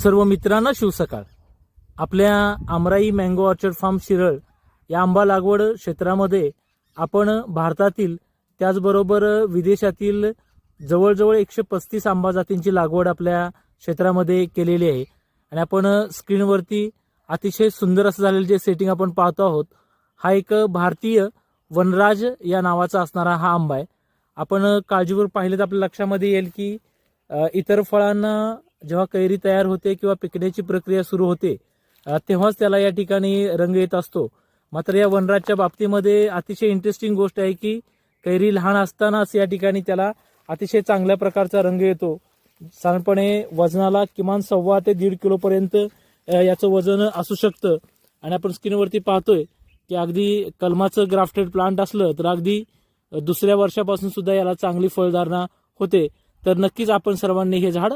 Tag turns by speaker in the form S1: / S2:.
S1: सर्व मित्रांना शिव सकाळ. आपल्या आमराई मँगो ऑर्चर्ड फार्म शिरळ या आंबा लागवड क्षेत्रामध्ये आपण भारतातील त्याचबरोबर विदेशातील जवळजवळ 135 आंबा जातींची लागवड आपल्या क्षेत्रामध्ये केलेली आहे. आणि आपण स्क्रीनवरती अतिशय सुंदर असं झालेलं जे सेटिंग आपण पाहतो आहोत, हा एक भारतीय वनराज या नावाचा असणारा हा आंबा आहे. आपण काळजीपूर्वक पाहिलं तर आपल्या लक्षामध्ये येईल की इतर फळांना जेव्हा कैरी तयार होते किंवा पिकण्याची प्रक्रिया सुरू होते तेव्हाच त्याला या ठिकाणी रंग येत असतो. मात्र या वनराजच्या बाबतीमध्ये अतिशय इंटरेस्टिंग गोष्ट आहे की कैरी लहान असतानाच या ठिकाणी त्याला अतिशय चांगल्या प्रकारचा रंग येतो. साधारणपणे वजनाला किमान 1.25 ते 1.5 किलोपर्यंत याचं वजन असू शकतं. आणि आपण स्क्रीनवरती पाहतोय की अगदी कलमाचं ग्राफ्टेड प्लांट असलं तर अगदी दुसऱ्या वर्षापासून सुद्धा याला चांगली फळधारणा होते. तर नक्कीच आपण सर्वांनी हे झाड